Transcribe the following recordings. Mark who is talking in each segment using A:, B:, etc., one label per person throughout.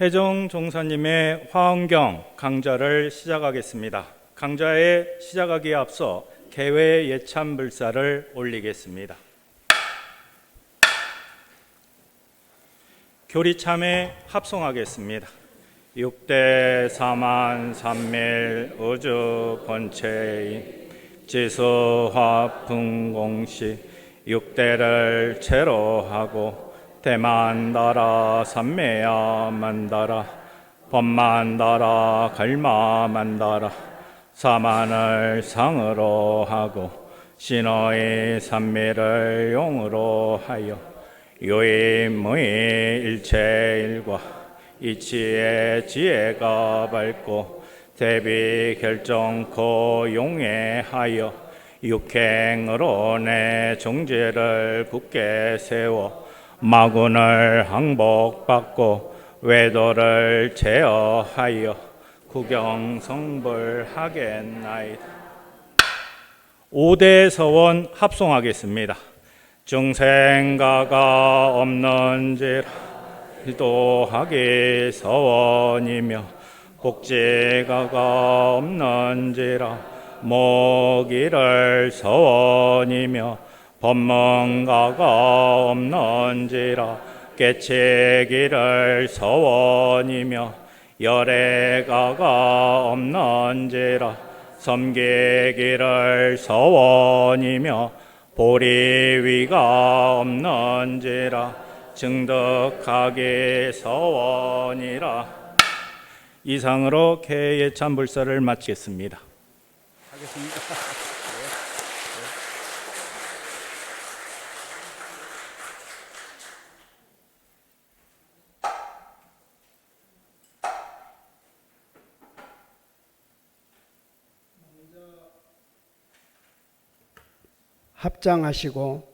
A: 혜정 종사님의 화엄경 강좌를 시작하겠습니다. 강좌에 시작하기에 앞서 개회 예찬 불사를 올리겠습니다. 교리참에 합송하겠습니다. 육대 사만 삼밀 우주 본체인 지수화 분공시 육대를 제로하고 대만다라 삼매야 만다라 법만다라 갈마만다라 사만을 상으로 하고 신호의 삼미를 용으로 하여 유의무의 일체일과 이치의 지혜가 밝고 대비 결정코 용해하여 육행으로 내 종지를 굳게 세워 마군을 항복받고 외도를 제어하여 구경성불하겠나이다. 5대 서원 합송하겠습니다. 중생가가 없는지라 기도하기 서원이며 복지가가 없는지라 모기를 서원이며 법문가가 없는지라 깨치기를 서원이며 열애가가 없는지라 섬기기를 서원이며 보리위가 없는지라 증득하기 서원이라. 이상으로 개예찬 불사를 마치겠습니다. 하겠습니다.
B: 합장하시고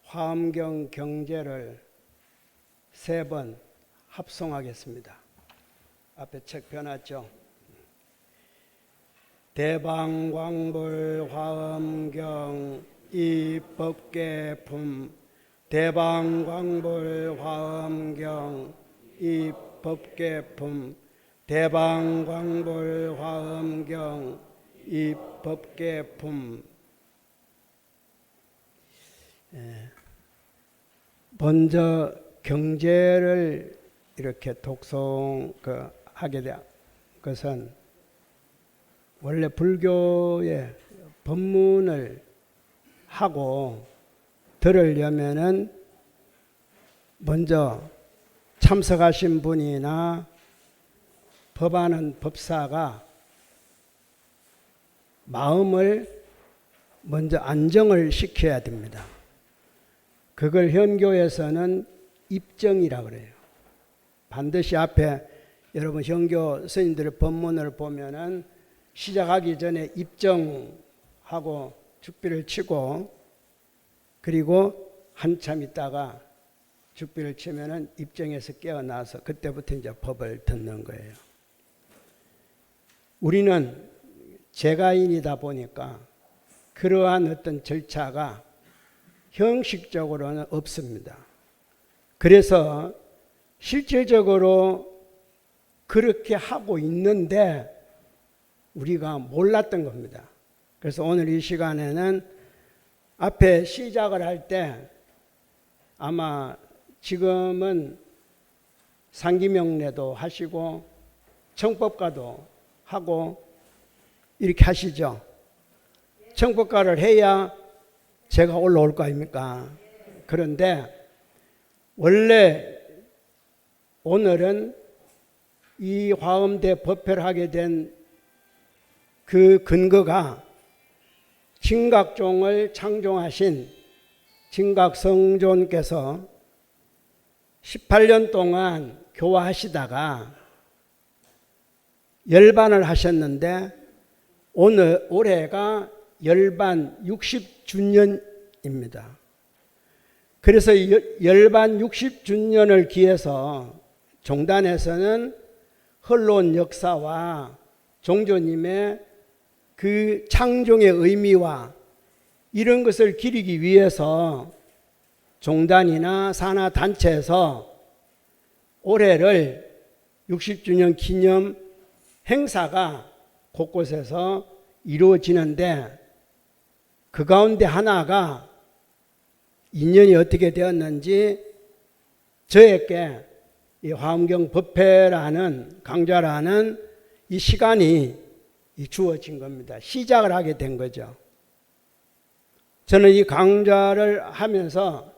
B: 화엄경 경제를 3번 합송하겠습니다. 앞에 책 펴놨죠. 대방광불 화엄경 이법계품 대방광불 화엄경 이법계품 대방광불 화엄경 이법계품. 먼저 경제를 이렇게 독송하게 된 것은 원래 불교의 법문을 하고 들으려면은 먼저 참석하신 분이나 법하는 법사가 마음을 먼저 안정을 시켜야 됩니다. 그걸 현교에서는 입정이라고 그래요. 반드시 앞에 여러분 현교 스님들의 법문을 보면은 시작하기 전에 입정하고 죽비를 치고 그리고 한참 있다가 죽비를 치면은 입정에서 깨어나서 그때부터 이제 법을 듣는 거예요. 우리는 재가인이다 보니까 그러한 어떤 절차가 형식적으로는 없습니다. 그래서 실질적으로 그렇게 하고 있는데 우리가 몰랐던 겁니다. 그래서 오늘 이 시간에는 앞에 시작을 할 때 아마 지금은 상기명례도 하시고 청법가도 하고 이렇게 하시죠. 청법가를 해야 제가 올라올 거 아닙니까? 그런데 원래 오늘은 이 화엄대 법회를 하게 된 그 근거가 진각종을 창종하신 진각성존께서 18년 동안 교화하시다가 열반을 하셨는데 올해가 열반 60주년입니다. 그래서 열반 60주년을 기해서 종단에서는 흘러온 역사와 종조님의 그 창종의 의미와 이런 것을 기리기 위해서 종단이나 산하단체에서 올해를 60주년 기념 행사가 곳곳에서 이루어지는데 그 가운데 하나가 인연이 어떻게 되었는지 저에게 이 화엄경 법회라는 강좌라는 이 시간이 주어진 겁니다. 시작을 하게 된 거죠. 저는 이 강좌를 하면서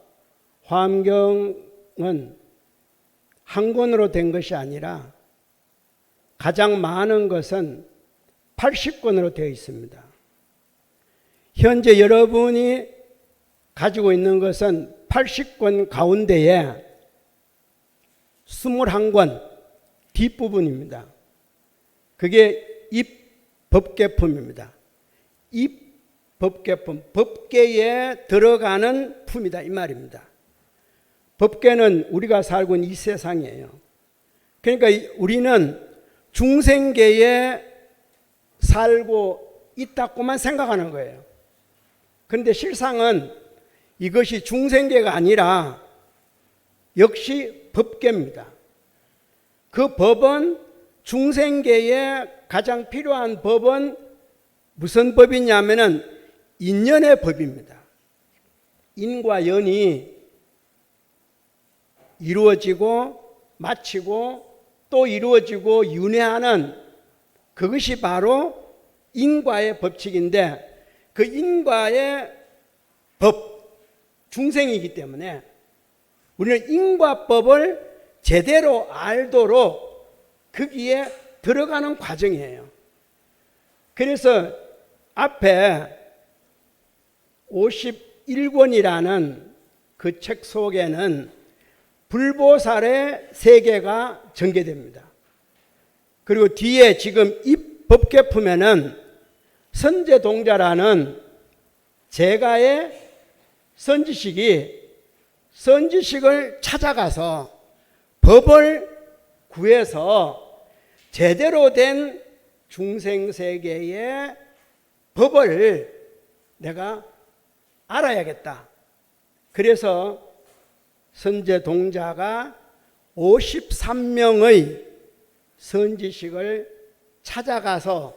B: 화엄경은 한 권으로 된 것이 아니라 가장 많은 것은 80권으로 되어 있습니다. 현재 여러분이 가지고 있는 것은 80권 가운데에 21권 뒷부분입니다. 그게 입법계품입니다. 입법계품, 법계에 들어가는 품이다 이 말입니다. 법계는 우리가 살고 있는 이 세상이에요. 그러니까 우리는 중생계에 살고 있다고만 생각하는 거예요. 그런데 실상은 이것이 중생계가 아니라 역시 법계입니다. 그 법은 중생계에 가장 필요한 법은 무슨 법이냐면은 인연의 법입니다. 인과 연이 이루어지고 마치고 또 이루어지고 윤회하는 그것이 바로 인과의 법칙인데 그 인과의 법, 중생이기 때문에 우리는 인과법을 제대로 알도록 거기에 들어가는 과정이에요. 그래서 앞에 51권이라는 그 책 속에는 불보살의 세계가 전개됩니다. 그리고 뒤에 지금 입법계품에는 선제동자라는 제가의 선지식을 찾아가서 법을 구해서 제대로 된 중생세계의 법을 내가 알아야겠다. 그래서 선제동자가 53명의 선지식을 찾아가서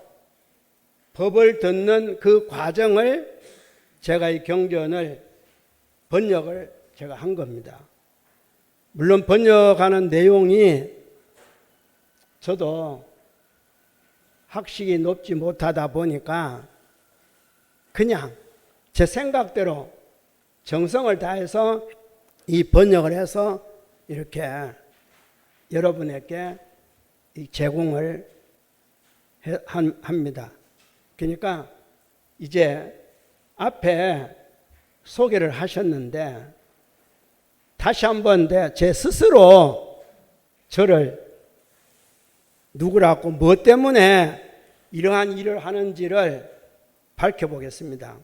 B: 법을 듣는 그 과정을 제가 이 경전을 번역을 제가 한 겁니다. 물론 번역하는 내용이 저도 학식이 높지 못하다 보니까 그냥 제 생각대로 정성을 다해서 이 번역을 해서 이렇게 여러분에게 제공을 합니다. 그러니까 이제 앞에 소개를 하셨는데 다시 한번 제 스스로 저를 누구라고 뭐 때문에 이러한 일을 하는지를 밝혀보겠습니다.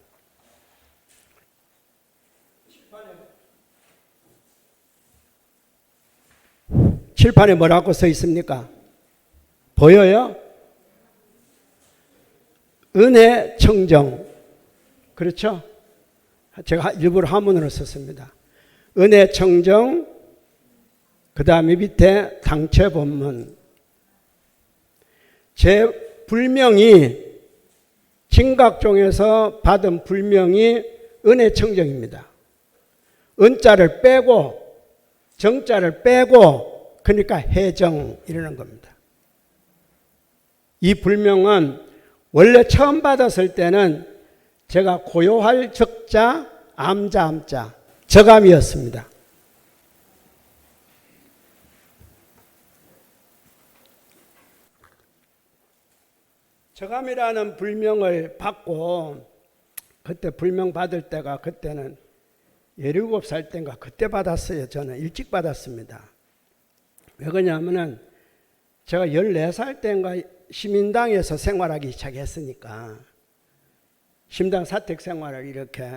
B: 칠판에 뭐라고 써 있습니까? 보여요? 은혜 청정. 그렇죠? 제가 일부러 한문으로 썼습니다. 은혜 청정, 그 다음에 밑에 당체 본문. 제 불명이 진각종에서 받은 불명이 은혜 청정입니다. 은자를 빼고 정자를 빼고 그러니까 해정 이러는 겁니다. 이 불명은 원래 처음 받았을 때는 제가 고요할 적자 암자 암자 저감이었습니다. 저감이라는 불명을 받고 그때 불명 받을 때가 그때는 17살 때인가 그때 받았어요. 저는 일찍 받았습니다. 왜 그러냐면은 제가 14살 때인가 시민당에서 생활하기 시작했으니까 심당 사택 생활을 이렇게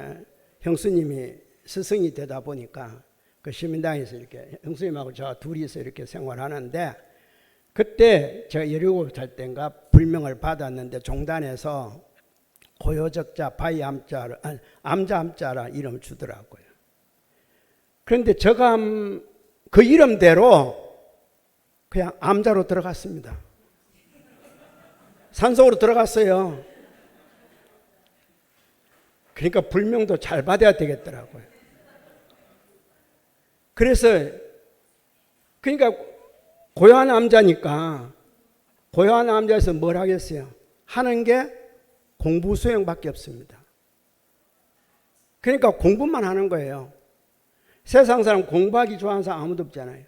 B: 형수님이 스승이 되다 보니까 그 시민당에서 이렇게 형수님하고 저 둘이서 이렇게 생활하는데 그때 제가 17살 때인가 불명을 받았는데 종단에서 고요적자 바이암자라 암자암자라 이름 주더라고요. 그런데 저감 그 이름대로 그냥 암자로 들어갔습니다. 산속으로 들어갔어요. 그러니까 불명도 잘 받아야 되겠더라고요. 그래서 그러니까 고요한 암자니까 고요한 암자에서 뭘 하겠어요? 하는 게 공부 수행밖에 없습니다. 그러니까 공부만 하는 거예요. 세상 사람 공부하기 좋아하는 사람 아무도 없잖아요.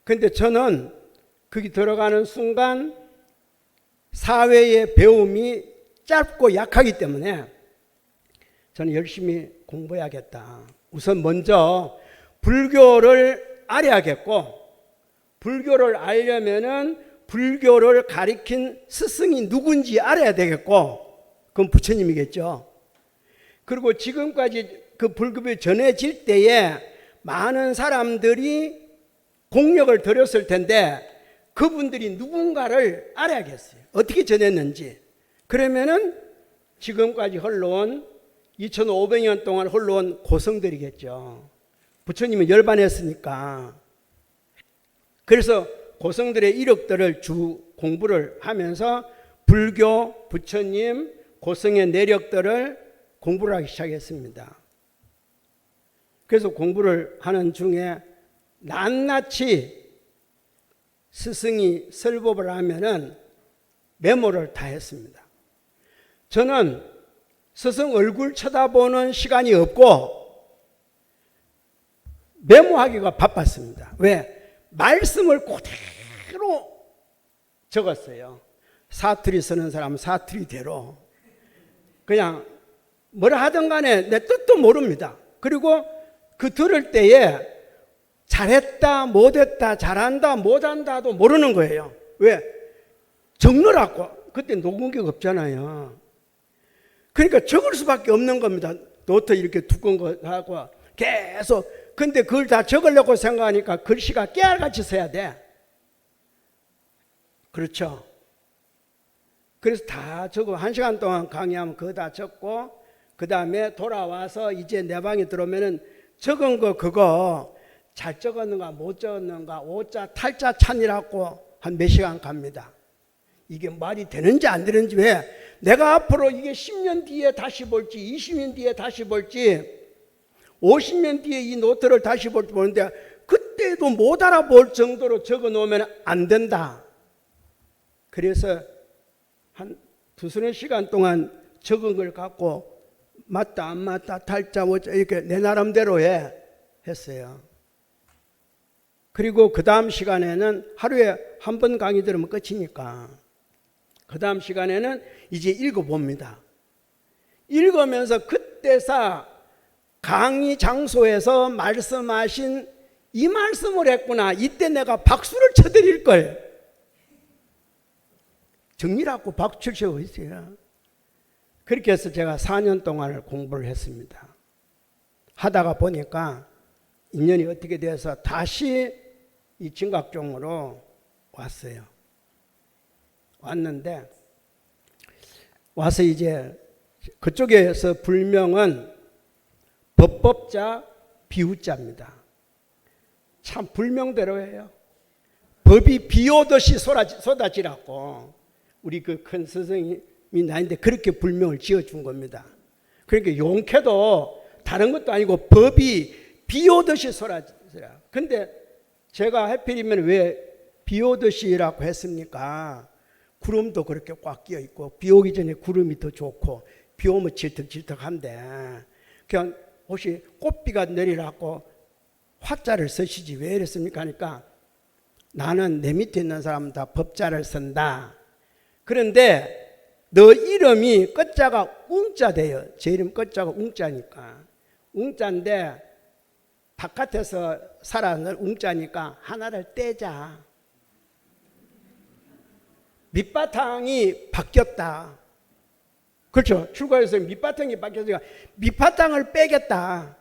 B: 그런데 저는 거기 들어가는 순간 사회의 배움이 짧고 약하기 때문에 저는 열심히 공부해야겠다. 우선 먼저 불교를 알아야겠고, 불교를 알려면은 불교를 가리킨 스승이 누군지 알아야 되겠고, 그건 부처님이겠죠. 그리고 지금까지 그 불교가 전해질 때에 많은 사람들이 공력을 들였을 텐데 그분들이 누군가를 알아야겠어요. 어떻게 전했는지. 그러면은 지금까지 흘러온 2500년 동안 흘러온 고성들이겠죠. 부처님은 열반했으니까. 그래서 고성들의 이력들을 주 공부를 하면서 불교, 부처님, 고성의 내력들을 공부를 하기 시작했습니다. 그래서 공부를 하는 중에 낱낱이 스승이 설법을 하면은 메모를 다 했습니다. 저는 스승 얼굴 쳐다보는 시간이 없고 메모하기가 바빴습니다. 왜? 말씀을 그대로 적었어요. 사투리 쓰는 사람은 사투리대로 그냥 뭐라 하든 간에 내 뜻도 모릅니다. 그리고 그 들을 때에 잘했다 못했다 잘한다 못한다도 모르는 거예요. 왜? 적느라고. 그때 녹음기가 없잖아요. 그러니까 적을 수밖에 없는 겁니다. 노트 이렇게 두꺼운 거 하고 계속. 근데 그걸 다 적으려고 생각하니까 글씨가 깨알같이 써야 돼. 그렇죠. 그래서 다 적어 1시간 동안 강의하면 그거 다 적고 그 다음에 돌아와서 이제 내 방에 들어오면은 적은 거 그거 잘 적었는가 못 적었는가 오자 탈자 찬이라고 한 몇 시간 갑니다. 이게 말이 되는지 안 되는지. 왜? 내가 앞으로 이게 10년 뒤에 다시 볼지 20년 뒤에 다시 볼지 50년 뒤에 이 노트를 다시 볼지 모르는데 그때도 못 알아볼 정도로 적어 놓으면 안 된다. 그래서 한 두서너 시간 동안 적은 걸 갖고 맞다 안 맞다 탈자 오자 이렇게 내 나름대로 했어요. 그리고 그 다음 시간에는 하루에 한 번 강의 들으면 끝이니까 그 다음 시간에는 이제 읽어봅니다. 읽으면서 그때서 강의 장소에서 말씀하신 이 말씀을 했구나. 이때 내가 박수를 쳐드릴 걸. 정리라고 박수를 치고 있어요. 그렇게 해서 제가 4년 동안을 공부를 했습니다. 하다가 보니까 인연이 어떻게 돼서 다시 이 진각종으로 왔어요. 왔는데 와서 이제 그쪽에서 불명은 법법자 비우자입니다. 참 불명대로 해요. 법이 비 오듯이 쏟아지라고 우리 그 큰 스승이 나인데 그렇게 불명을 지어준 겁니다. 그러니까 용케도 다른 것도 아니고 법이 비 오듯이 쏟아지라. 근데 제가 하필이면 왜 비 오듯이라고 했습니까? 구름도 그렇게 꽉 끼어 있고 비 오기 전에 구름이 더 좋고 비 오면 질척질척한데 그냥 혹시 꽃비가 내리라고 화자를 쓰시지 왜 이랬습니까? 하니까 나는 내 밑에 있는 사람은 다 법자를 쓴다. 그런데 너 이름이 끝자가 웅자 돼요. 제 이름 끝자가 웅자니까. 웅자인데 바깥에서 살아는 웅자니까 하나를 떼자. 밑바탕이 바뀌었다. 그렇죠. 출가해서 밑바탕이 바뀌었으니까 밑바탕을 빼겠다.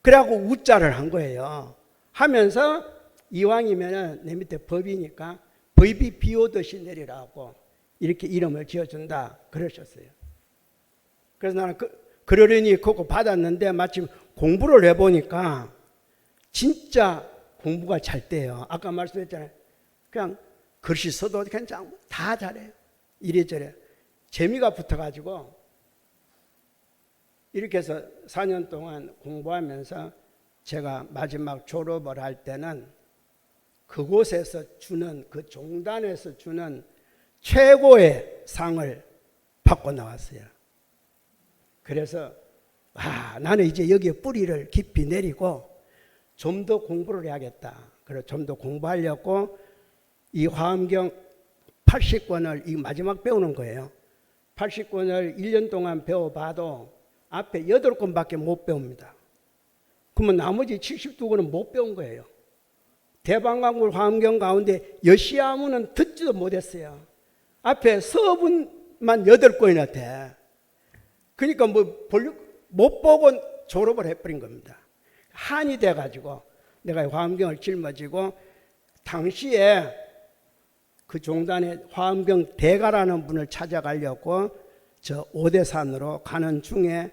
B: 그래갖고 우자를 한 거예요. 하면서 이왕이면 내 밑에 법이니까 법이 비 오듯이 내리라고 이렇게 이름을 지어준다 그러셨어요. 그래서 나는 그러려니 그거 받았는데 마침 공부를 해보니까 진짜 공부가 잘 돼요. 아까 말씀했잖아요. 그냥 글씨 써도 괜찮고 다 잘해요. 이래저래 재미가 붙어가지고 이렇게 해서 4년 동안 공부하면서 제가 마지막 졸업을 할 때는 그곳에서 주는, 그 종단에서 주는 최고의 상을 받고 나왔어요. 그래서 나는 이제 여기에 뿌리를 깊이 내리고 좀 더 공부를 해야겠다. 그래서 좀 더 공부하려고 이 화엄경 80권을 이 마지막 배우는 거예요. 80권을 1년 동안 배워봐도 앞에 8권밖에 못 배웁니다. 그러면 나머지 72권은 못 배운 거예요. 대방강굴 화엄경 가운데 여시아문은 듣지도 못했어요. 앞에 서문만 8권이나 돼. 그러니까 못 보고 졸업을 해버린 겁니다. 한이 돼가지고 내가 화엄경을 짊어지고 당시에 그 종단의 화엄경 대가라는 분을 찾아가려고 저 오대산으로 가는 중에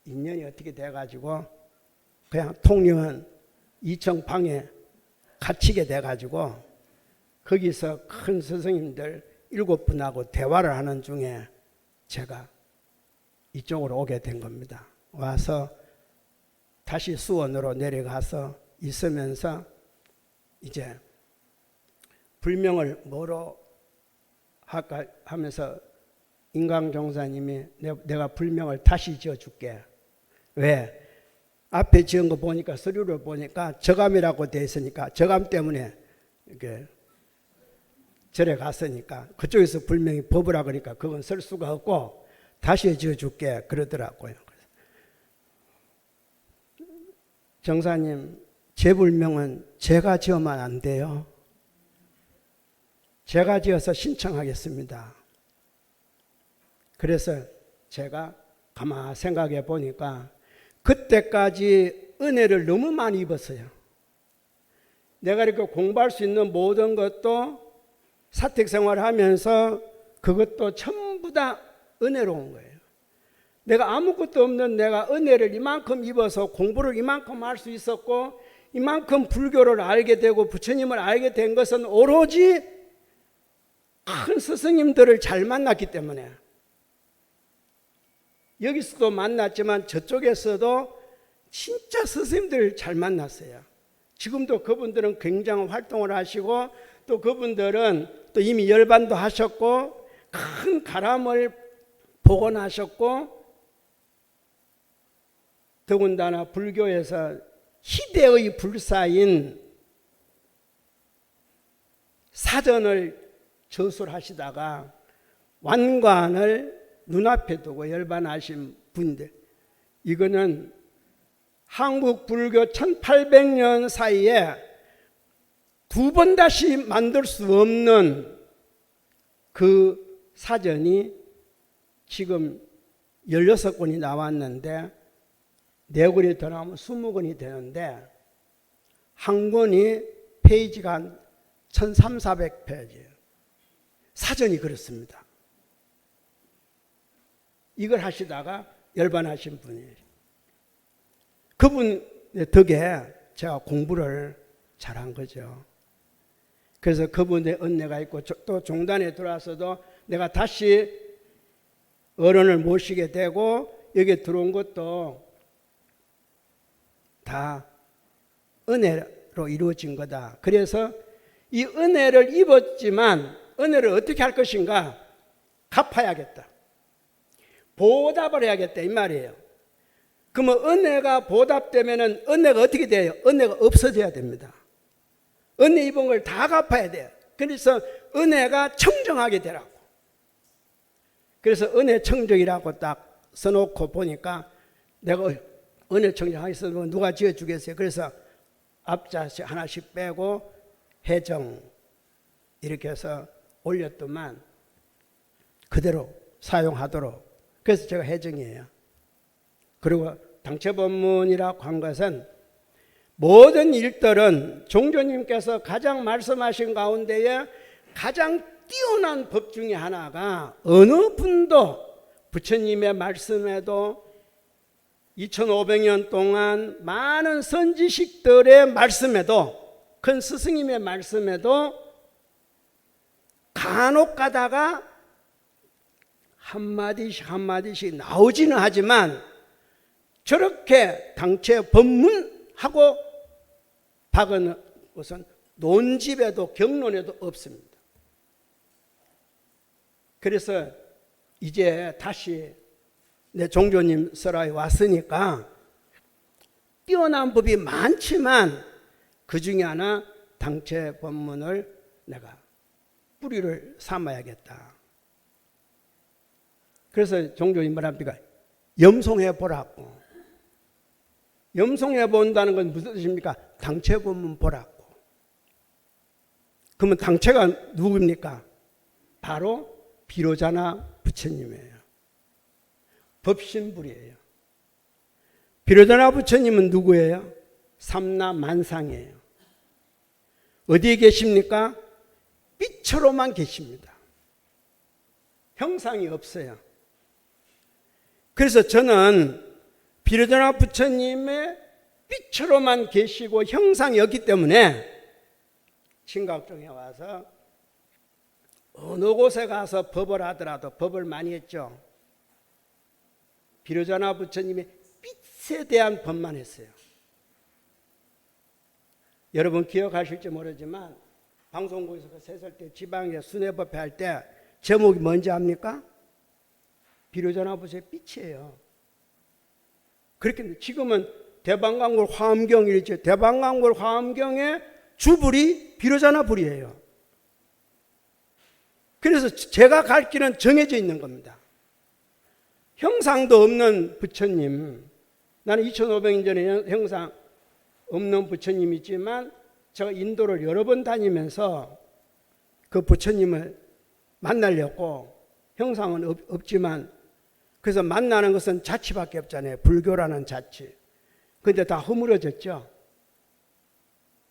B: 인연이 어떻게 돼가지고 그냥 통영은 이청방에 갇히게 돼가지고 거기서 큰 스승님들 7분하고 대화를 하는 중에 제가 이쪽으로 오게 된 겁니다. 와서 다시 수원으로 내려가서 있으면서 이제 불명을 뭐로 할까 하면서 인강종사님이 내가 불명을 다시 지어줄게. 왜? 앞에 지은 거 보니까 서류를 보니까 저감이라고 돼 있으니까 저감 때문에 이렇게 절에 갔으니까 그쪽에서 불명이 법으라 그러니까 그건 쓸 수가 없고 다시 지어줄게 그러더라고요. 정사님, 제 불명은 제가 지으면 안 돼요. 제가 지어서 신청하겠습니다. 그래서 제가 가만히 생각해 보니까 그때까지 은혜를 너무 많이 입었어요. 내가 이렇게 공부할 수 있는 모든 것도 사택생활을 하면서 그것도 전부 다 은혜로운 거예요. 내가 아무것도 없는 내가 은혜를 이만큼 입어서 공부를 이만큼 할 수 있었고 이만큼 불교를 알게 되고 부처님을 알게 된 것은 오로지 큰 스승님들을 잘 만났기 때문에 여기서도 만났지만 저쪽에서도 진짜 스승님들 잘 만났어요. 지금도 그분들은 굉장한 활동을 하시고 또 그분들은 또 이미 열반도 하셨고 큰 가람을 복원하셨고 더군다나 불교에서 희대의 불사인 사전을 저술하시다가 완관을 눈앞에 두고 열반하신 분들, 이거는 한국 불교 1800년 사이에 2번 다시 만들 수 없는 그 사전이 지금 16권이 나왔는데 4권이 더 나오면 20권이 되는데 한 권이 페이지가 한 1300~1400페이지예요. 사전이 그렇습니다. 이걸 하시다가 열반하신 분이에요. 그분 덕에 제가 공부를 잘한 거죠. 그래서 그분의 은혜가 있고 또 종단에 들어와서도 내가 다시 어른을 모시게 되고 여기에 들어온 것도 다 은혜로 이루어진 거다. 그래서 이 은혜를 입었지만 은혜를 어떻게 할 것인가? 갚아야겠다. 보답을 해야겠다 이 말이에요. 그러면 은혜가 보답되면 은혜가 어떻게 돼요? 은혜가 없어져야 됩니다. 은혜 입은 걸 다 갚아야 돼요. 그래서 은혜가 청정하게 되라고. 그래서 은혜 청정이라고 딱 써놓고 보니까 내가 은혜 청정하겠으면 누가 지어주겠어요? 그래서 앞자씩 하나씩 빼고 해정 이렇게 해서 올렸더만 그대로 사용하도록. 그래서 제가 해정이에요. 그리고 당체법문이라고 한 것은 모든 일들은 종조님께서 가장 말씀하신 가운데에 가장 뛰어난 법 중에 하나가 어느 분도 부처님의 말씀에도 2500년 동안 많은 선지식들의 말씀에도 큰 스승님의 말씀에도 간혹 가다가 한마디씩 한마디씩 나오지는 하지만 저렇게 당체 법문하고 박은 것은 논집에도 경론에도 없습니다. 그래서 이제 다시 내 종교님 설화에 왔으니까 뛰어난 법이 많지만 그 중에 하나 당체 법문을 내가 뿌리를 삼아야겠다. 그래서 종교님 말합니까? 염송해 보라고. 염송해 본다는 건 무슨 뜻입니까? 당체 법문 보라고. 그러면 당체가 누구입니까? 바로 비로자나 부처님이에요. 법신불이에요. 비로자나 부처님은 누구예요? 삼라만상이에요. 어디에 계십니까? 빛으로만 계십니다. 형상이 없어요. 그래서 저는 비로자나 부처님의 빛으로만 계시고 형상이 없기 때문에 신각정에 와서 어느 곳에 가서 법을 하더라도 법을 많이 했죠. 비로자나 부처님의 빛에 대한 법만 했어요. 여러분 기억하실지 모르지만 방송국에서 셋을 때 지방에 순회법회 할 때 제목이 뭔지 압니까? 비로자나 부처의 빛이에요. 그렇게 지금은 대방광불 화엄경이죠. 대방광불 화엄경의 주불이 비로자나 불이에요. 그래서 제가 갈 길은 정해져 있는 겁니다. 형상도 없는 부처님, 나는 2500년 전에 형상 없는 부처님이지만 제가 인도를 여러 번 다니면서 그 부처님을 만나려고 형상은 없지만 그래서 만나는 것은 자치밖에 없잖아요. 불교라는 자치. 그런데 다 허물어졌죠.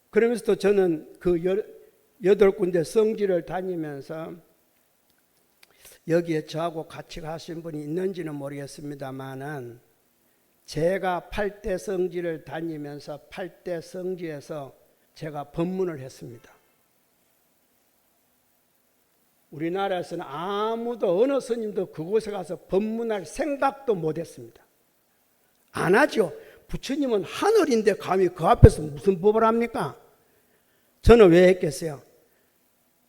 B: 그러면서도 저는 그 8군데 성지를 다니면서 여기에 저하고 같이 가신 분이 있는지는 모르겠습니다만은 제가 8대 성지를 다니면서 8대 성지에서 제가 법문을 했습니다. 우리나라에서는 아무도 어느 스님도 그곳에 가서 법문할 생각도 못했습니다. 안 하죠. 부처님은 하늘인데 감히 그 앞에서 무슨 법을 합니까? 저는 왜 했겠어요?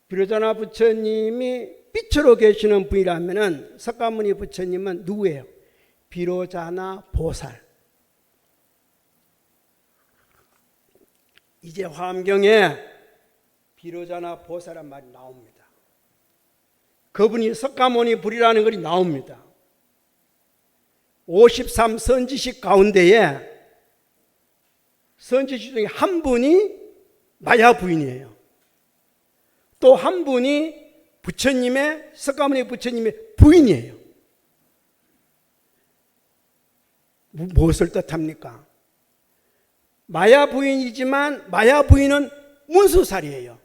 B: 비로자나 부처님이 빛으로 계시는 분이라면 석가모니 부처님은 누구예요? 비로자나 보살. 이제 화엄경에 비로자나 보살이라는 말이 나옵니다. 그분이 석가모니 불이라는 글이 나옵니다. 53선지식 가운데에 선지식 중에 한 분이 마야 부인이에요. 또 한 분이 부처님의 석가모니 부처님의 부인이에요. 무엇을 뜻합니까? 마야 부인이지만 마야 부인은 문수살이에요.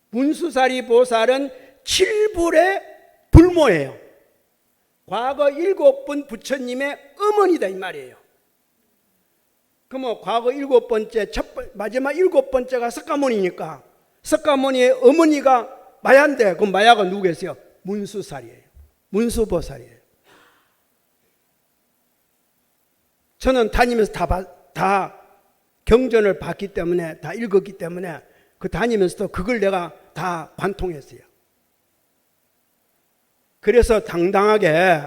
B: 문수살이 보살은 7불의 불모예요. 과거 7분 부처님의 어머니다 이 말이에요. 그러면 과거 7번째, 마지막 7번째가 석가모니니까 석가모니의 어머니가 마야인데 그 마야가 누구겠어요? 문수살이에요. 문수보살이에요. 저는 다니면서 다 경전을 봤기 때문에 다 읽었기 때문에 그 다니면서도 그걸 내가 다 관통했어요. 그래서 당당하게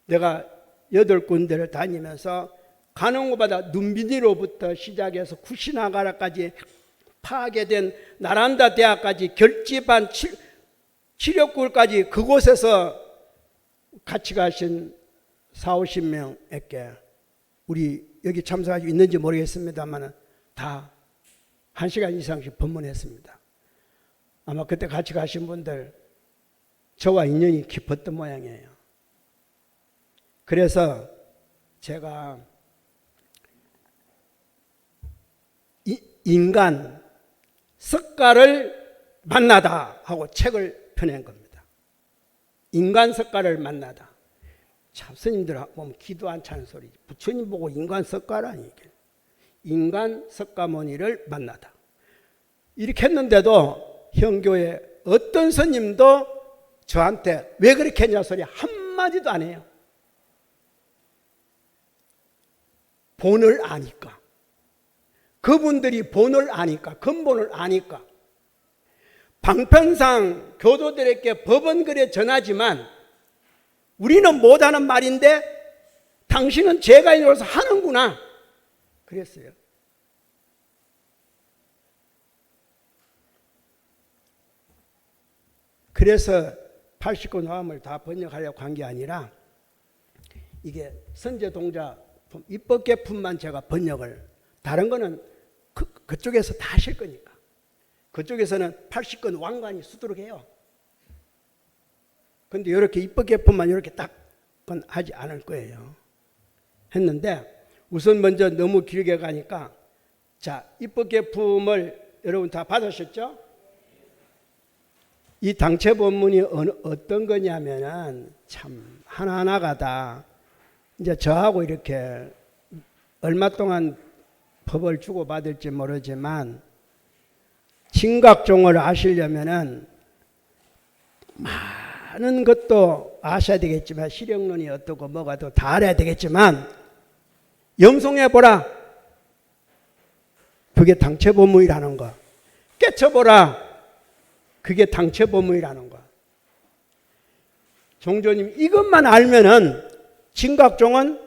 B: 내가 8군데를 다니면서 가는 곳마다 눈비니로부터 시작해서 쿠시나가라까지 파괴된 나란다 대학까지 결집한 치력굴까지 그곳에서 같이 가신 40-50명에게 우리 여기 참석하시고 있는지 모르겠습니다만 다 1시간 이상씩 법문했습니다. 아마 그때 같이 가신 분들 저와 인연이 깊었던 모양이에요. 그래서 제가 인간 석가를 만나다 하고 책을 펴낸 겁니다. 인간 석가를 만나다. 참 스님들 보면 기도 안 차는 소리. 부처님 보고 인간 석가라니. 인간 석가모니를 만나다. 이렇게 했는데도 형교회 어떤 스님도 저한테 왜 그렇게 했냐 소리 한마디도 안 해요. 본을 아니까. 그분들이 본을 아니까, 근본을 아니까. 방편상 교도들에게 법은 그래 전하지만 우리는 못하는 말인데 당신은 제가인으로서 하는구나. 그랬어요. 그래서 80권 화엄을 다 번역하려고 한 게 아니라 이게 선제동자품, 입법계품만 제가 번역을, 다른 거는 그쪽에서 다 하실 거니까. 그쪽에서는 80권 왕관이 수두룩해요. 근데 이렇게 입법계품만 이렇게 딱 하지 않을 거예요. 했는데 우선 먼저 너무 길게 가니까, 자, 입법계품을 여러분 다 받으셨죠? 이 당체 본문이 어떤 거냐면은 참 하나하나가 다 이제 저하고 이렇게 얼마 동안 법을 주고받을지 모르지만 진각종을 아시려면은 많은 것도 아셔야 되겠지만, 실용론이 어떻고 뭐가 다 알아야 되겠지만, 염송해 보라. 그게 당체 본문이라는 거. 깨쳐보라. 그게 당체 본문이라는 거. 종조님 이것만 알면은 진각종은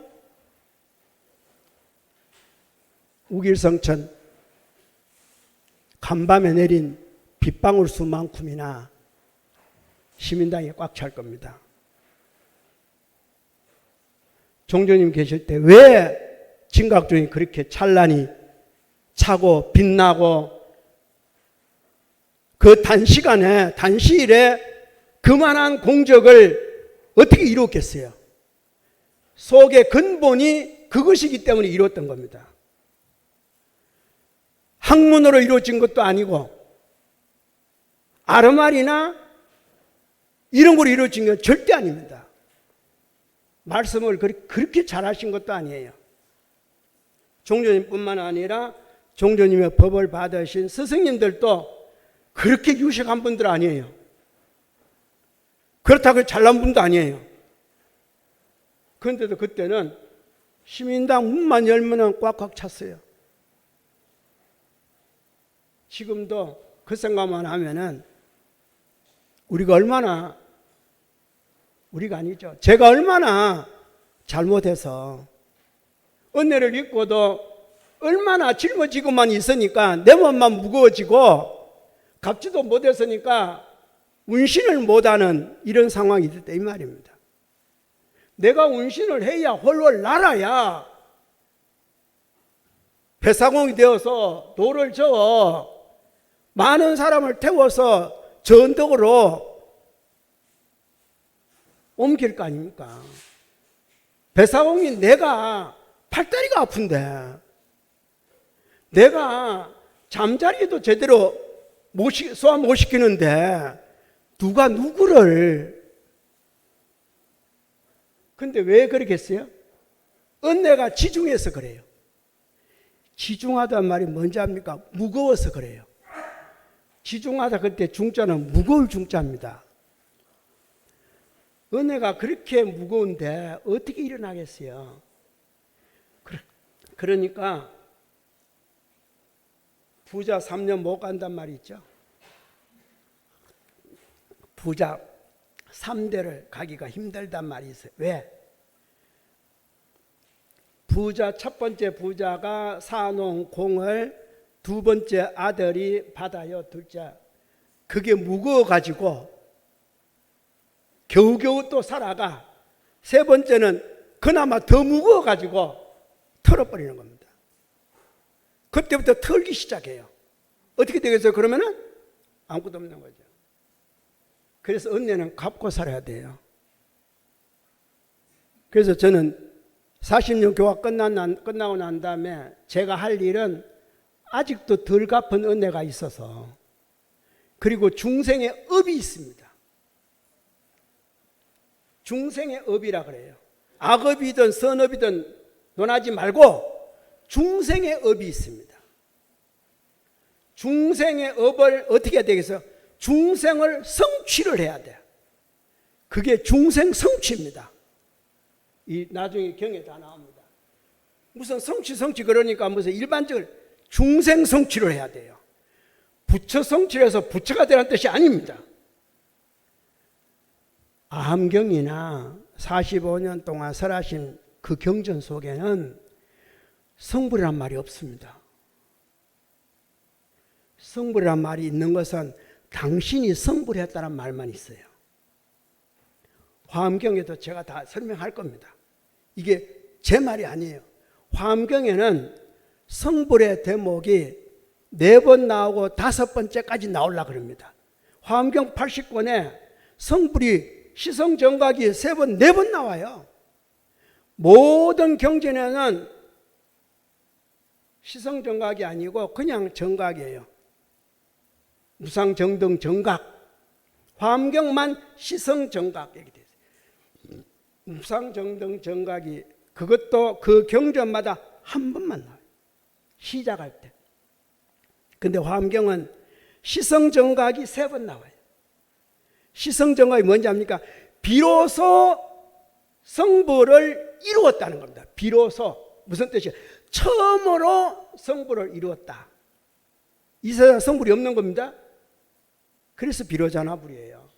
B: 우길성천 간밤에 내린 빗방울 수만큼이나 시민당이 꽉 찰 겁니다. 종조님 계실 때 왜 진각종이 그렇게 찬란히 차고 빛나고 그 단시간에 단시일에 그만한 공적을 어떻게 이뤘겠어요? 속의 근본이 그것이기 때문에 이뤘던 겁니다. 학문으로 이루어진 것도 아니고 아르말이나 이런 걸로 이루어진 건 절대 아닙니다. 말씀을 그렇게 잘하신 것도 아니에요. 종조님뿐만 아니라 종조님의 법을 받으신 스승님들도 그렇게 유식한 분들 아니에요. 그렇다고 잘난 분도 아니에요. 그런데도 그때는 시민당 문만 열면은 꽉꽉 찼어요. 지금도 그 생각만 하면은 우리가 아니죠. 제가 얼마나 잘못해서 은혜를 잊고도 얼마나 짊어지고만 있으니까 내 몸만 무거워지고 갚지도 못했으니까 운신을 못하는 이런 상황이 됐다 이 말입니다. 내가 운신을 해야 훨훨 날아야 배사공이 되어서 돌을 저어 많은 사람을 태워서 저 언덕으로 옮길 거 아닙니까? 배사공이 내가 팔다리가 아픈데 내가 잠자리도 제대로 소화 못 시키는데 누가 누구를. 근데 왜 그러겠어요? 은혜가 지중해서 그래요. 지중하다는 말이 뭔지 압니까? 무거워서 그래요. 지중하다 그때 중자는 무거울 중자입니다. 은혜가 그렇게 무거운데 어떻게 일어나겠어요? 그러니까 부자 3년 못 간단 말이 있죠. 부자 3대를 가기가 힘들단 말이 있어요. 왜? 부자 첫 번째 부자가 사놓은 공을 두 번째 아들이 받아요. 둘째. 그게 무거워가지고 겨우겨우 또 살아가. 세 번째는 그나마 더 무거워가지고 털어버리는 겁니다. 그때부터 털기 시작해요. 어떻게 되겠어요? 그러면은 아무것도 없는 거죠. 그래서 은혜는 갚고 살아야 돼요. 그래서 저는 40년 교화 끝나고 난 다음에 제가 할 일은 아직도 덜 갚은 은혜가 있어서, 그리고 중생의 업이 있습니다. 중생의 업이라 그래요. 악업이든 선업이든 논하지 말고 중생의 업이 있습니다. 중생의 업을 어떻게 해야 되겠어요? 중생을 성취를 해야 돼요. 그게 중생 성취입니다. 이 나중에 경에 다 나옵니다. 무슨 성취 그러니까 무슨 일반적으로 중생 성취를 해야 돼요. 부처 성취를 해서 부처가 되라는 뜻이 아닙니다. 아함경이나 45년 동안 설하신 그 경전 속에는 성불이란 말이 없습니다. 성불이란 말이 있는 것은 당신이 성불했다는 말만 있어요. 화엄경에도 제가 다 설명할 겁니다. 이게 제 말이 아니에요. 화엄경에는 성불의 대목이 4번 나오고 5번째까지 나오려고 그럽니다. 화엄경 80권에 성불이 시성정각이 3번, 4번 나와요. 모든 경전에는 시성정각이 아니고 그냥 정각이에요. 무상정등 정각. 화엄경만 시성정각 얘기 됐어요. 무상정등 정각이 그것도 그 경전마다 한 번만 나와요. 시작할 때. 근데 화엄경은 시성정각이 3번 나와요. 시성정각이 뭔지 압니까? 비로소 성불을 이루었다는 겁니다. 비로소. 무슨 뜻이에요? 처음으로 성불을 이루었다. 이 세상 성불이 없는 겁니다. 그래서 비로자나불이에요.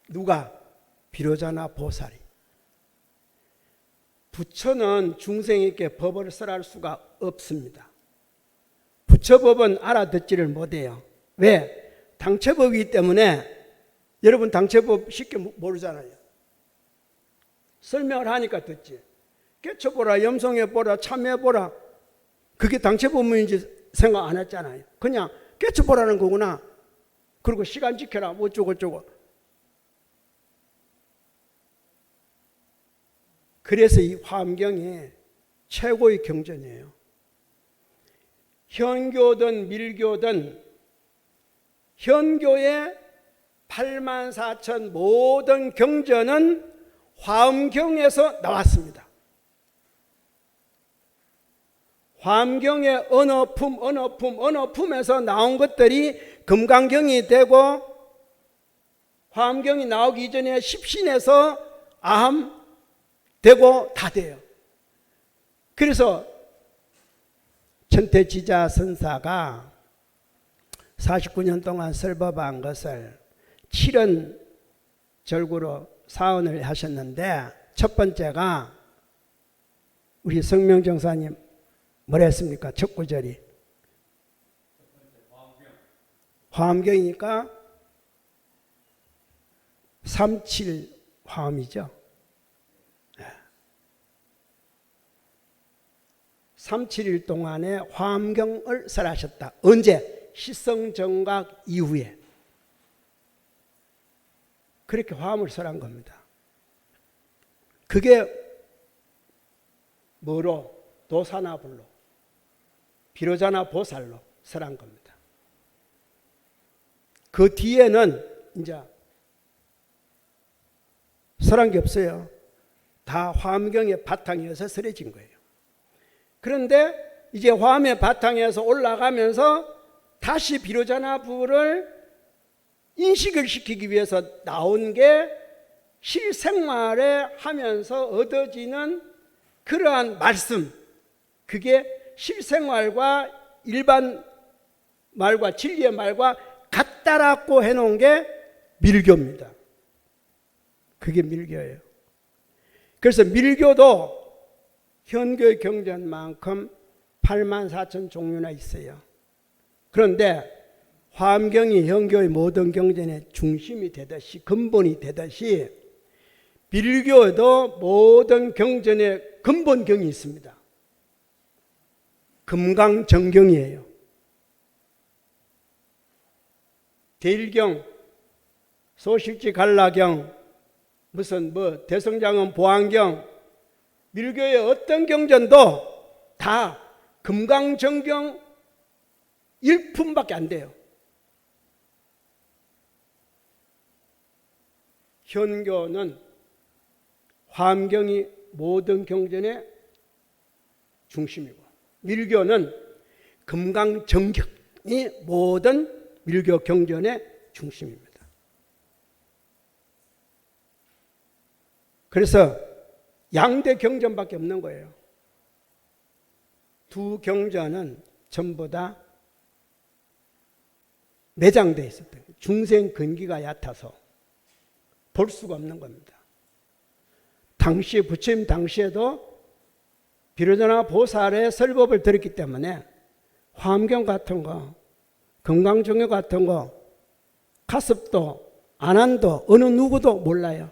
B: 누가? 비로자나 보살이. 부처는 중생에게 법을 설할 수가 없습니다. 부처법은 알아듣지를 못해요. 왜? 당체법이기 때문에. 여러분 당체법 쉽게 모르잖아요. 설명을 하니까 듣지. 깨쳐보라, 염송해보라, 참해보라. 그게 당체법문인지 생각 안 했잖아요. 그냥 깨쳐보라는 거구나. 그리고 시간 지켜라 뭐 어쩌고. 그래서 이 화엄경이 최고의 경전이에요. 현교든 밀교든 현교의 84,000 모든 경전은 화엄경에서 나왔습니다. 화엄경의 어느 품에서 나온 것들이 금강경이 되고 화엄경이 나오기 이전에 십신에서 아함 되고 다 돼요. 그래서 천태지자 선사가 49년 동안 설법한 것을 7원 절구로 사언을 하셨는데 첫 번째가 우리 성명정사님 뭐라 했습니까? 첫 구절이 화엄경이니까 37 화엄이죠. 37일 동안에 화엄경을 설하셨다. 언제? 시성정각 이후에. 그렇게 화엄을 설한 겁니다. 그게 뭐로? 도사나불로, 비로자나 보살로 설한 겁니다. 그 뒤에는 이제 설한 게 없어요. 다 화엄경의 바탕이어서 설해진 거예요. 그런데 이제 화엄의 바탕에서 올라가면서 다시 비로자나불을 인식을 시키기 위해서 나온 게 실생활에 하면서 얻어지는 그러한 말씀, 그게 실생활과 일반 말과 진리의 말과 같다라고 해놓은 게 밀교입니다. 그게 밀교예요. 그래서 밀교도 현교의 경전만큼 84,000 종류나 있어요. 그런데 화엄경이 현교의 모든 경전의 중심이 되듯이 근본이 되듯이 밀교에도 모든 경전의 근본경이 있습니다. 금강정경이에요. 대일경, 소실지 갈라경, 무슨 대성장은 보안경, 밀교의 어떤 경전도 다 금강정경 일품밖에 안 돼요. 현교는 화엄경이 모든 경전의 중심이고, 밀교는 금강정격이 모든 밀교 경전의 중심입니다. 그래서 양대 경전밖에 없는 거예요. 두 경전은 전부 다 매장되어 있었던 거예요. 중생 근기가 얕아서 볼 수가 없는 겁니다. 당시 부처님 당시에도 비로자나 보살의 설법을 들었기 때문에 화엄경 같은 거, 금강정교 같은 거, 가습도, 안한도 어느 누구도 몰라요.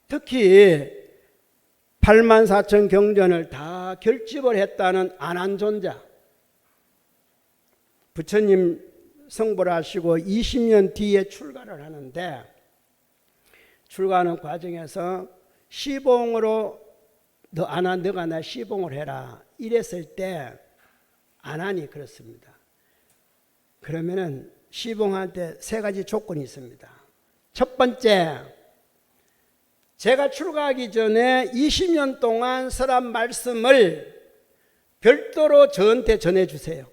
B: 특히 84,000 경전을 다 결집을 했다는 안한존자, 부처님 성불 하시고 20년 뒤에 출가를 하는데, 출가하는 과정에서 시봉으로 너 안한 너가 나 시봉을 해라 이랬을 때 안한이 그렇습니다. 그러면은 시봉할 때 세 가지 조건이 있습니다. 첫 번째, 제가 출가하기 전에 20년 동안 설한 말씀을 별도로 저한테 전해주세요.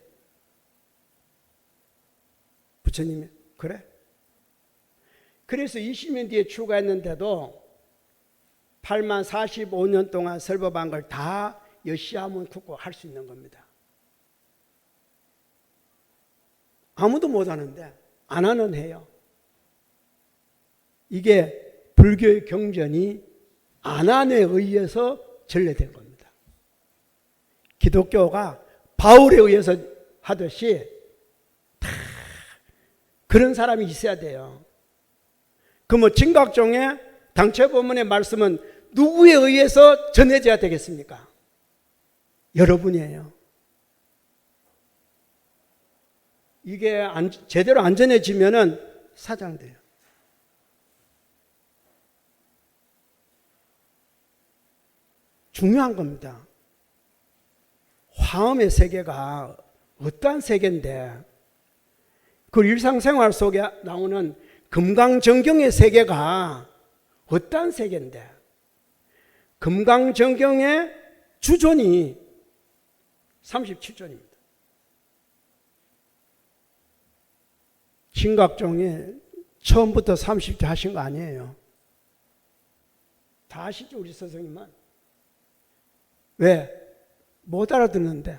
B: 부처님이 그래? 그래서 20년 뒤에 출가했는데도 8만 45년 동안 설법한 걸 다 여시하면 굳고 할 수 있는 겁니다. 아무도 못하는데 안하는 해요. 이게 불교의 경전이 안한에 의해서 전래된 겁니다. 기독교가 바울에 의해서 하듯이 다 그런 사람이 있어야 돼요. 그러면 진각종의 당체법문의 말씀은 누구에 의해서 전해져야 되겠습니까? 여러분이에요. 이게 제대로 안 전해지면은 사장돼요. 중요한 겁니다. 화엄의 세계가 어떠한 세계인데, 그 일상생활 속에 나오는 금강정경의 세계가 어떠한 세계인데, 금강정경의 주존이 37존입니다. 진각종이 처음부터 30조 하신 거 아니에요. 다 아시죠, 우리 선생님은? 왜? 못 알아듣는데.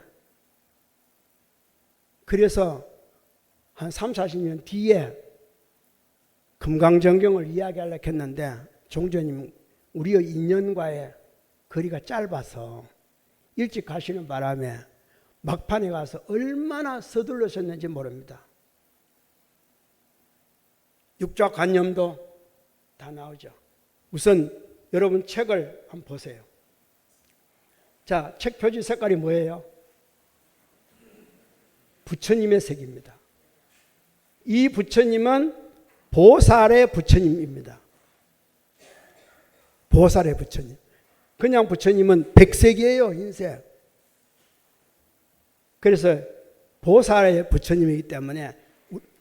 B: 그래서 한 3, 40년 뒤에 금강정경을 이야기하려고 했는데 종조님 우리의 인연과의 거리가 짧아서 일찍 가시는 바람에 막판에 가서 얼마나 서둘러셨는지 모릅니다. 육좌관념도 다 나오죠. 우선 여러분 책을 한번 보세요. 자, 책 표지 색깔이 뭐예요? 부처님의 색입니다. 이 부처님은 보살의 부처님입니다. 보살의 부처님. 그냥 부처님은 백색이에요, 흰색. 그래서 보살의 부처님이기 때문에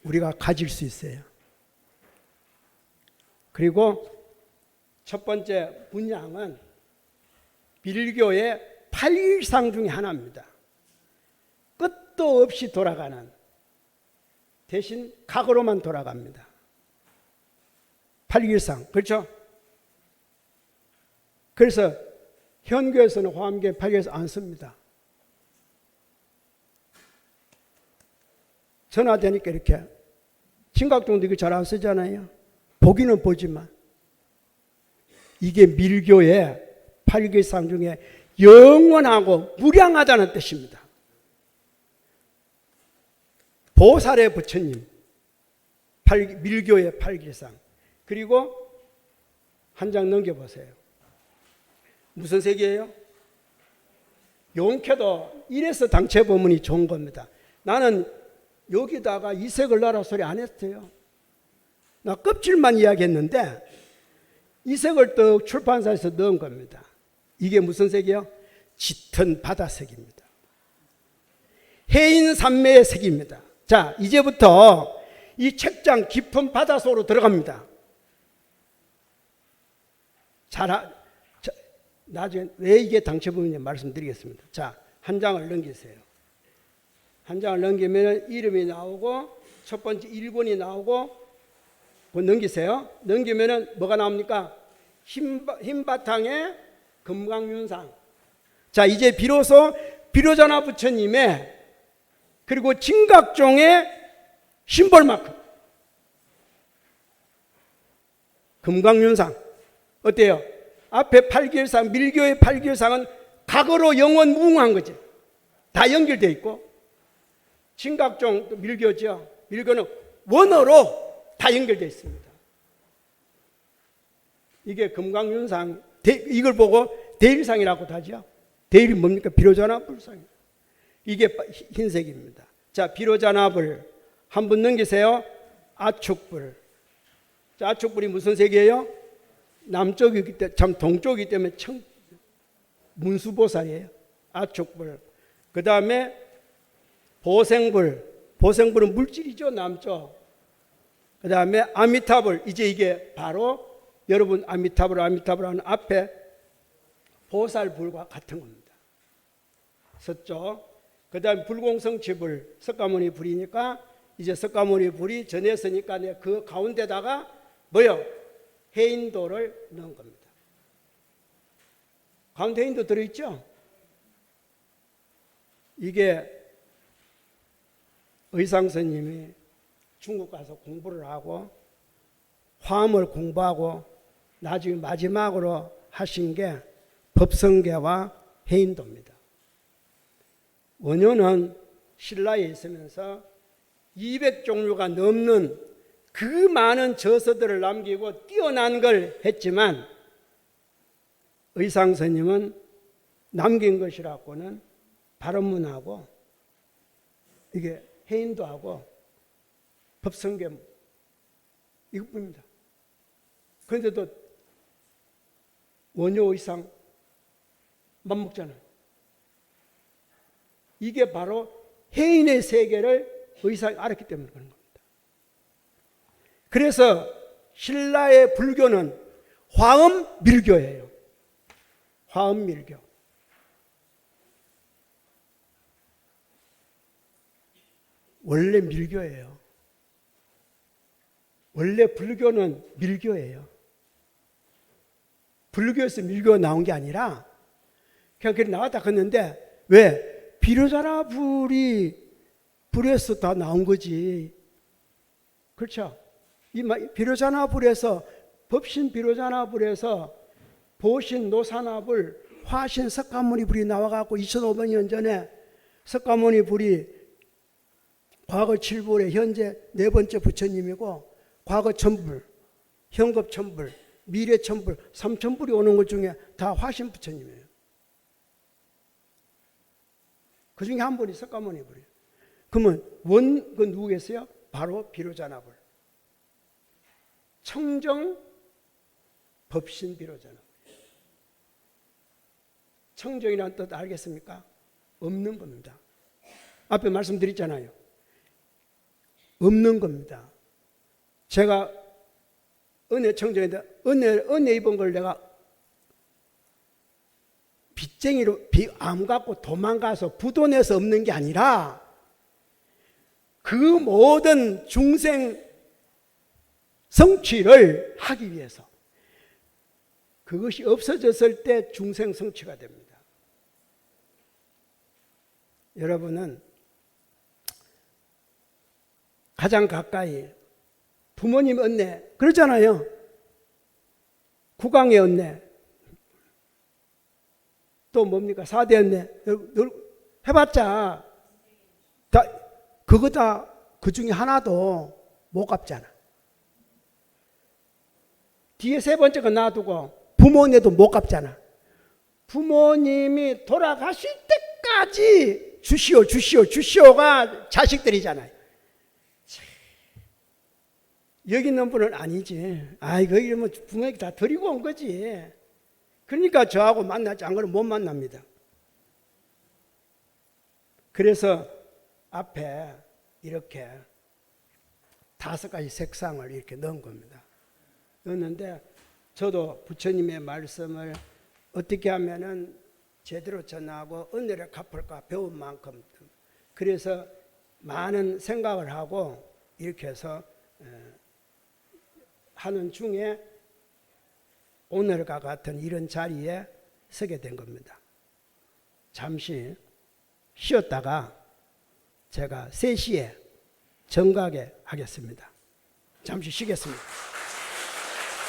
B: 우리가 가질 수 있어요. 그리고 첫 번째 분양은 밀교의 8일상 중에 하나입니다. 끝도 없이 돌아가는, 대신 각으로만 돌아갑니다. 8일상, 그렇죠? 그래서 현교에서는 화엄경 8일상 안 씁니다. 전화되니까 이렇게, 진각종도 이거 잘 안 쓰잖아요. 보기는 보지만 이게 밀교의 8일상 중에 영원하고 무량하다는 뜻입니다. 보살의 부처님, 밀교의 8일상. 그리고 한 장 넘겨보세요. 무슨 색이에요? 용케도 이래서 당체법문이 좋은 겁니다. 나는 여기다가 이 색을 넣으라 소리 안 했어요. 나 껍질만 이야기했는데 이 색을 또 출판사에서 넣은 겁니다. 이게 무슨 색이요? 짙은 바다색입니다. 해인산매의 색입니다. 자, 이제부터 이 책장 깊은 바다 속으로 들어갑니다. 나중에 왜 이게 당첨금인지 말씀드리겠습니다. 자, 한 장을 넘기세요. 한 장을 넘기면 이름이 나오고 첫 번째 1번이 나오고 그거 넘기세요. 넘기면 뭐가 나옵니까? 흰 바탕에 금강윤상. 자, 이제 비로소 비로자나 부처님의 그리고 진각종의 심벌만큼 금강윤상 어때요? 앞에 팔길상 밀교의 팔길상은 과거로 영원 무궁한 거지. 다 연결되어 있고 진각종 밀교죠. 밀교는 원어로 다 연결되어 있습니다. 이게 금강윤상 이걸 보고 대일상이라고 하죠. 대일이 뭡니까? 비로자나 불상. 이게 흰색입니다. 자, 비로자나불 한 분 넘기세요. 아축불. 자, 아축불이 무슨 색이에요? 남쪽이기 때문에 참 동쪽이기 때문에 문수보살이에요. 아축불. 그 다음에 보생불. 보생불은 물질이죠. 남쪽. 그 다음에 아미타불. 이제 이게 바로 여러분 아미타불 하는 앞에 보살불과 같은 겁니다. 서쪽. 그 다음에 불공성치불. 석가모니 불이니까 이제 석가모니 불이 전했으니까 그 가운데다가 뭐요? 해인도를 넣은 겁니다. 가운데 해인도 들어있죠? 이게 의상스님이 중국 가서 공부를 하고 화엄을 공부하고 나중에 마지막으로 하신 게 법성계와 해인도입니다. 원효는 신라에 있으면서 200종류가 넘는 그 많은 저서들을 남기고 뛰어난 걸 했지만 의상스님은 남긴 것이라고는 발언문하고 이게 해인도하고 법성계 이것뿐입니다. 그런데도 원효 의상 맘먹잖아요. 이게 바로 해인의 세계를 의상이 알았기 때문에 그런 겁니다. 그래서 신라의 불교는 화엄밀교예요. 화엄밀교. 원래 밀교예요. 원래 불교는 밀교예요. 불교에서 밀교가 나온 게 아니라 그냥 그렇게 나왔다 했는데 왜? 비로자나 불에서 다 나온 거지. 그렇죠? 이 비로자나 불에서 법신 비로자나 불에서 보신 노사나 불, 화신 석가모니 불이 나와갖고 2500년 전에 석가모니 불이 과거 7불에 현재 네 번째 부처님이고 과거 1000불, 현급 1000불, 미래 1000불, 3000불이 오는 것 중에 다 화신 부처님이에요. 그 중에 한 분이 석가모니 불이에요. 그러면 그 누구겠어요? 바로 비로자나 불. 청정 법신 비로자나 불. 청정이라는 뜻 알겠습니까? 없는 겁니다. 앞에 말씀드렸잖아요. 없는 겁니다. 제가 은혜 청정인데 은혜 입은 걸 내가 빚쟁이로 암 갖고 도망가서 부도내서 없는 게 아니라 그 모든 중생 성취를 하기 위해서 그것이 없어졌을 때 중생 성취가 됩니다. 여러분은 가장 가까이 부모님 은혜 그러잖아요. 국왕의 은혜 또 뭡니까? 4대 은혜 해봤자 그거 다 그 중에 하나도 못 갚잖아. 뒤에 세 번째 거 놔두고 부모 은혜도 못 갚잖아. 부모님이 돌아가실 때까지 주시오가 자식들이잖아요. 여기 있는 분은 아니지. 거기 뭐 부모에게 다 드리고 온 거지. 그러니까 저하고 만나지 않고는 못 만납니다. 그래서 앞에 이렇게 5가지 색상을 이렇게 넣은 겁니다. 넣었는데 저도 부처님의 말씀을 어떻게 하면은 제대로 전하고 은혜를 갚을까 배운 만큼, 그래서 많은 생각을 하고 이렇게 해서 하는 중에 오늘과 같은 이런 자리에 서게 된 겁니다. 잠시 쉬었다가 제가 3시에 정각에 하겠습니다. 잠시 쉬겠습니다.